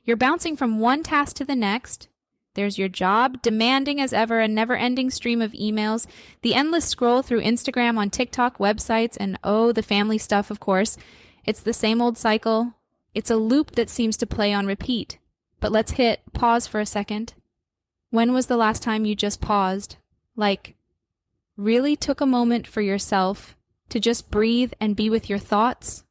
You're bouncing from one task to the next. There's your job, demanding as ever, a never-ending stream of emails, the endless scroll through Instagram, on TikTok, websites, and the family stuff, of course. It's the same old cycle. It's a loop that seems to play on repeat. But let's hit pause for a second. When was the last time you just paused? Like, really took a moment for yourself to just breathe and be with your thoughts?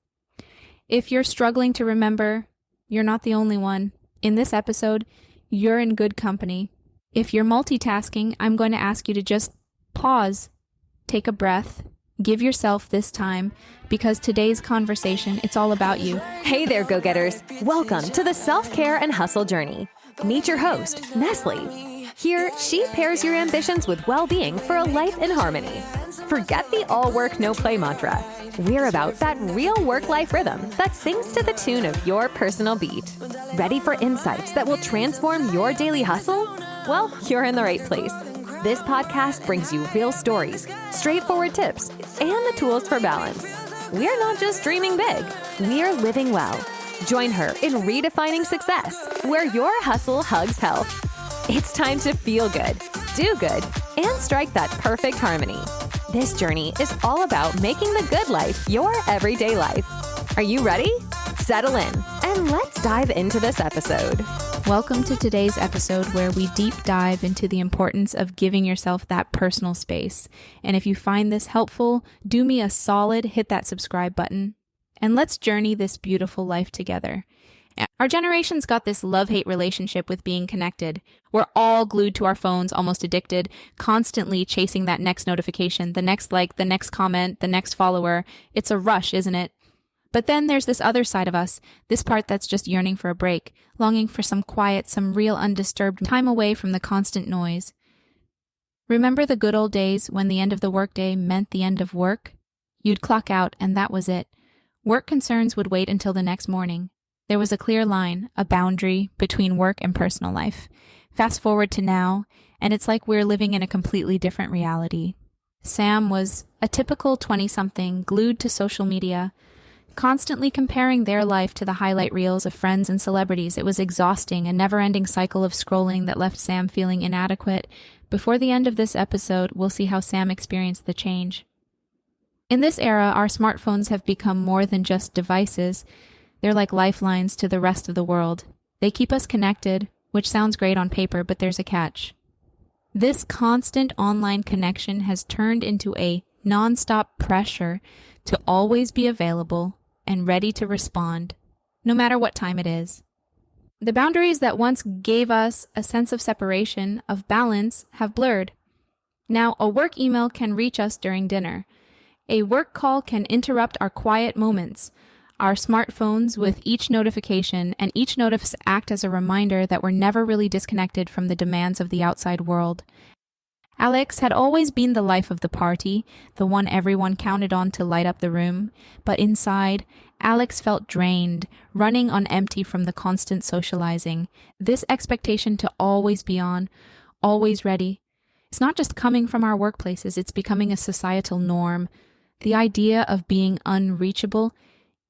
If you're struggling to remember, you're not the only one. In this episode, you're in good company. If you're multitasking, I'm going to ask you to just pause, take a breath, give yourself this time, because today's conversation, it's all about you. Hey there, go-getters. Welcome to the self-care and hustle journey. Meet your host, Nestle. Here, she pairs your ambitions with well-being for a life in harmony. Forget the all work, no play mantra. We're about that real work-life rhythm that sings to the tune of your personal beat. Ready for insights that will transform your daily hustle? Well, you're in the right place. This podcast brings you real stories, straightforward tips, and the tools for balance. We're not just dreaming big, we're living well. Join her in redefining success, where your hustle hugs health. It's time to feel good, do good, and strike that perfect harmony. This journey is all about making the good life your everyday life. Are you ready? Settle in, and let's dive into this episode. Welcome to today's episode where we deep dive into the importance of giving yourself that personal space. And if you find this helpful, do me a solid, hit that subscribe button, and let's journey this beautiful life together. Our generation's got this love-hate relationship with being connected. We're all glued to our phones, almost addicted, constantly chasing that next notification, the next like, the next comment, the next follower. It's a rush, isn't it? But then there's this other side of us, this part that's just yearning for a break, longing for some quiet, some real undisturbed time away from the constant noise. Remember the good old days when the end of the workday meant the end of work? You'd clock out and that was it. Work concerns would wait until the next morning. There was a clear line, a boundary between work and personal life. Fast forward to now, and it's like we're living in a completely different reality. Sam was a typical 20-something glued to social media, constantly comparing their life to the highlight reels of friends and celebrities. It was exhausting, a never-ending cycle of scrolling that left Sam feeling inadequate. Before the end of this episode, we'll see how Sam experienced the change. In this era, our smartphones have become more than just devices. They're like lifelines to the rest of the world. They keep us connected, which sounds great on paper, but there's a catch. This constant online connection has turned into a nonstop pressure to always be available and ready to respond, no matter what time it is. The boundaries that once gave us a sense of separation, of balance, have blurred. Now, a work email can reach us during dinner. A work call can interrupt our quiet moments. Our smartphones, with each notification and each notice, act as a reminder that we're never really disconnected from the demands of the outside world. Alex had always been the life of the party, the one everyone counted on to light up the room. But inside, Alex felt drained, running on empty from the constant socializing. This expectation to always be on, always ready. It's not just coming from our workplaces, it's becoming a societal norm. The idea of being unreachable,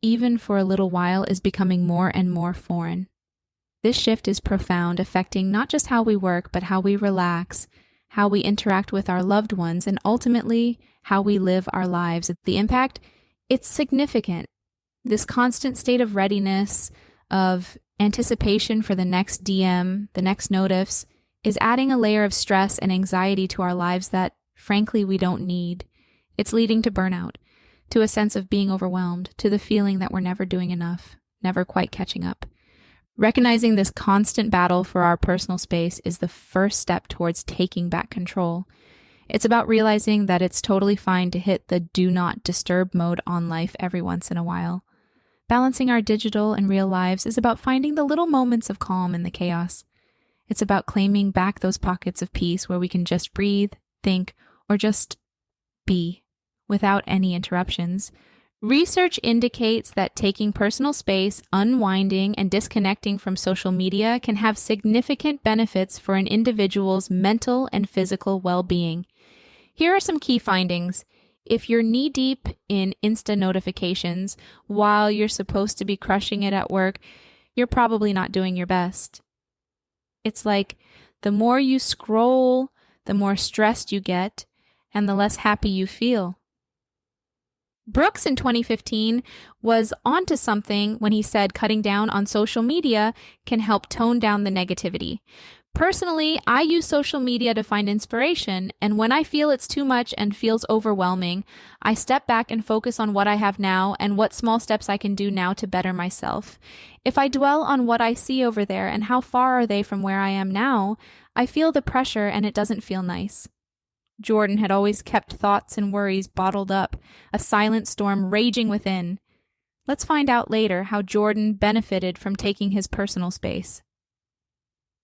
even for a little while, is becoming more and more foreign. This shift is profound, affecting not just how we work, but how we relax, how we interact with our loved ones, and ultimately, how we live our lives. The impact, it's significant. This constant state of readiness, of anticipation for the next DM, the next notice, is adding a layer of stress and anxiety to our lives that, frankly, we don't need. It's leading to burnout, to a sense of being overwhelmed, to the feeling that we're never doing enough, never quite catching up. Recognizing this constant battle for our personal space is the first step towards taking back control. It's about realizing that it's totally fine to hit the do not disturb mode on life every once in a while. Balancing our digital and real lives is about finding the little moments of calm in the chaos. It's about claiming back those pockets of peace where we can just breathe, think, or just be without any interruptions. Research indicates that taking personal space, unwinding, and disconnecting from social media can have significant benefits for an individual's mental and physical well-being. Here are some key findings. If you're knee-deep in Insta notifications while you're supposed to be crushing it at work, you're you're probably not doing your best. It's like the more you scroll, the more stressed you get, and the less happy you feel. Brooks in 2015 was onto something when he said cutting down on social media can help tone down the negativity. Personally, I use social media to find inspiration, and when I feel it's too much and feels overwhelming, I step back and focus on what I have now and what small steps I can do now to better myself. If I dwell on what I see over there and how far are they from where I am now, I feel the pressure and it doesn't feel nice. Jordan had always kept thoughts and worries bottled up, a silent storm raging within. Let's find out later how Jordan benefited from taking his personal space.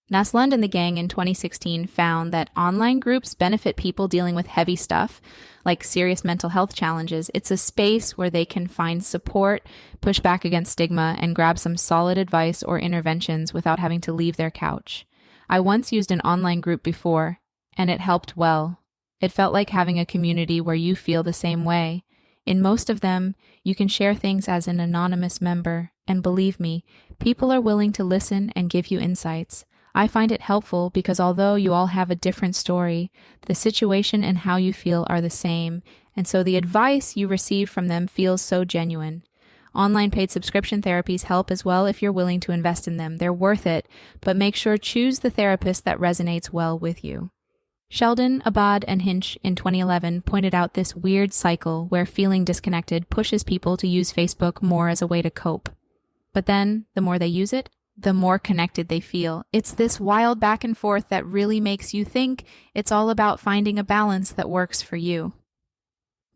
Naslund and the gang in 2016 found that online groups benefit people dealing with heavy stuff, like serious mental health challenges. It's a space where they can find support, push back against stigma, and grab some solid advice or interventions without having to leave their couch. I once used an online group before, and it helped well. It felt like having a community where you feel the same way. In most of them, you can share things as an anonymous member, and believe me, people are willing to listen and give you insights. I find it helpful because although you all have a different story, the situation and how you feel are the same, and so the advice you receive from them feels so genuine. Online paid subscription therapies help as well if you're willing to invest in them. They're worth it, but make sure choose the therapist that resonates well with you. Sheldon, Abad, and Hinch in 2011 pointed out this weird cycle where feeling disconnected pushes people to use Facebook more as a way to cope. But then, the more they use it, the more connected they feel. It's this wild back and forth that really makes you think it's all about finding a balance that works for you.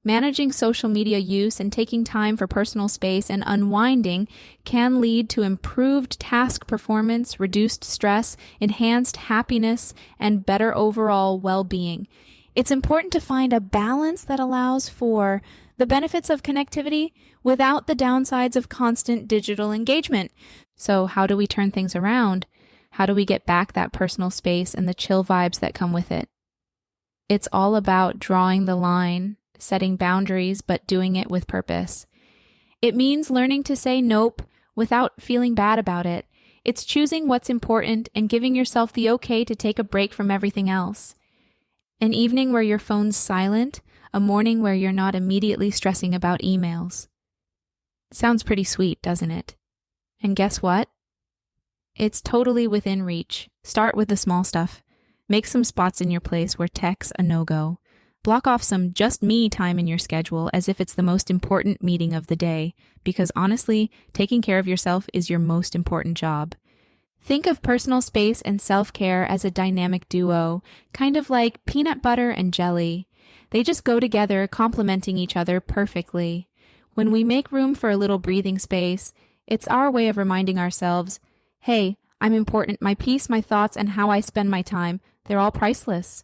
Managing social media use and taking time for personal space and unwinding can lead to improved task performance, reduced stress, enhanced happiness, and better overall well-being. It's important to find a balance that allows for the benefits of connectivity without the downsides of constant digital engagement. So how do we turn things around? How do we get back that personal space and the chill vibes that come with it? It's all about drawing the line, setting boundaries, but doing it with purpose. It means learning to say nope without feeling bad about it. It's choosing what's important and giving yourself the okay to take a break from everything else. An evening where your phone's silent, a morning where you're not immediately stressing about emails. Sounds pretty sweet, doesn't it? And guess what? It's totally within reach. Start with the small stuff. Make some spots in your place where tech's a no-go. Block off some just me time in your schedule as if it's the most important meeting of the day, because honestly, taking care of yourself is your most important job. Think of personal space and self-care as a dynamic duo, kind of like peanut butter and jelly. They just go together, complementing each other perfectly. When we make room for a little breathing space, it's our way of reminding ourselves, hey, I'm important. My peace, my thoughts, and how I spend my time, they're all priceless.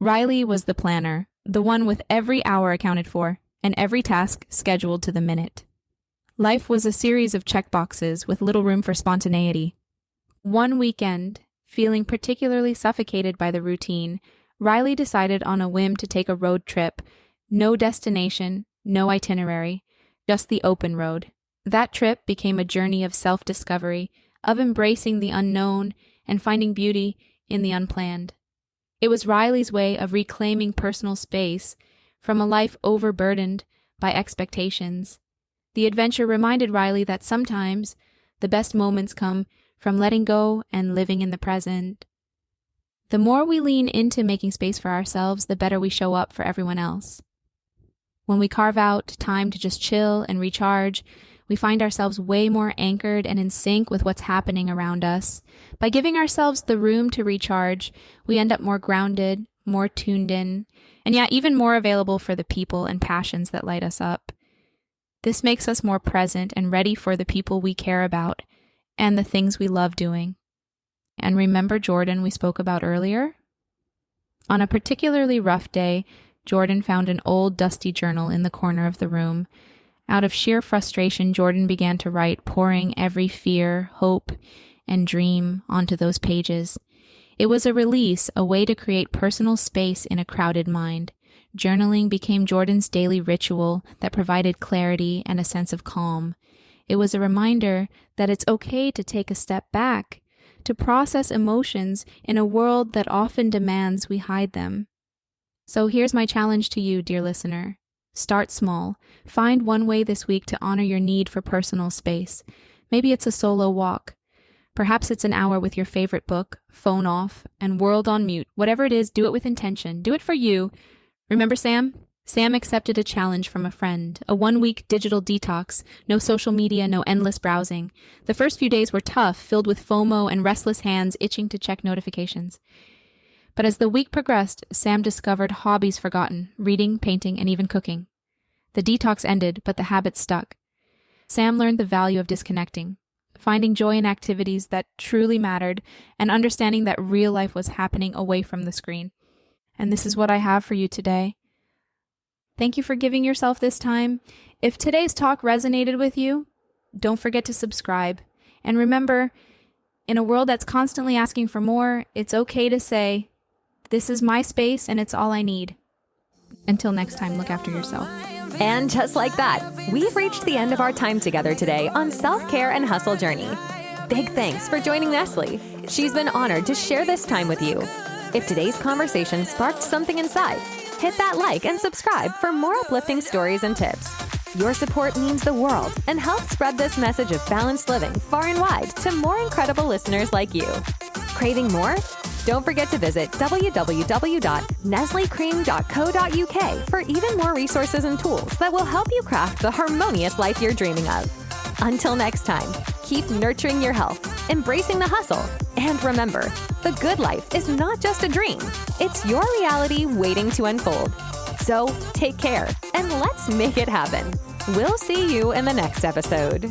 Riley was the planner, the one with every hour accounted for, and every task scheduled to the minute. Life was a series of checkboxes with little room for spontaneity. One weekend, feeling particularly suffocated by the routine, Riley decided on a whim to take a road trip. No destination, no itinerary, just the open road. That trip became a journey of self-discovery, of embracing the unknown and finding beauty in the unplanned. It was Riley's way of reclaiming personal space from a life overburdened by expectations. The adventure reminded Riley that sometimes the best moments come from letting go and living in the present. The more we lean into making space for ourselves, the better we show up for everyone else. When we carve out time to just chill and recharge, we find ourselves way more anchored and in sync with what's happening around us. By giving ourselves the room to recharge, we end up more grounded, more tuned in, and yet even more available for the people and passions that light us up. This makes us more present and ready for the people we care about and the things we love doing. And remember Jordan we spoke about earlier? On a particularly rough day, Jordan found an old dusty journal in the corner of the room. Out of sheer frustration, Jordan began to write, pouring every fear, hope, and dream onto those pages. It was a release, a way to create personal space in a crowded mind. Journaling became Jordan's daily ritual that provided clarity and a sense of calm. It was a reminder that it's okay to take a step back, to process emotions in a world that often demands we hide them. So here's my challenge to you, dear listener. Start small. Find one way this week to honor your need for personal space. Maybe it's a solo walk. Perhaps it's an hour with your favorite book, phone off, and world on mute. Whatever it is, do it with intention. Do it for you. Remember Sam? Sam accepted a challenge from a friend, a 1-week digital detox, no social media, no endless browsing. The first few days were tough, filled with FOMO and restless hands itching to check notifications. But as the week progressed, Sam discovered hobbies forgotten, reading, painting, and even cooking. The detox ended, but the habit stuck. Sam learned the value of disconnecting, finding joy in activities that truly mattered, and understanding that real life was happening away from the screen. And this is what I have for you today. Thank you for giving yourself this time. If today's talk resonated with you, don't forget to subscribe. And remember, in a world that's constantly asking for more, it's okay to say, this is my space and it's all I need. Until next time, look after yourself. And just like that, we've reached the end of our time together today on Self-Care and Hustle Journey. Big thanks for joining Nestle. She's been honored to share this time with you. If today's conversation sparked something inside, hit that like and subscribe for more uplifting stories and tips. Your support means the world and helps spread this message of balanced living far and wide to more incredible listeners like you. Craving more? Don't forget to visit www.nestlecream.co.uk for even more resources and tools that will help you craft the harmonious life you're dreaming of. Until next time, keep nurturing your health, embracing the hustle, and remember, the good life is not just a dream. It's your reality waiting to unfold. So take care and let's make it happen. We'll see you in the next episode.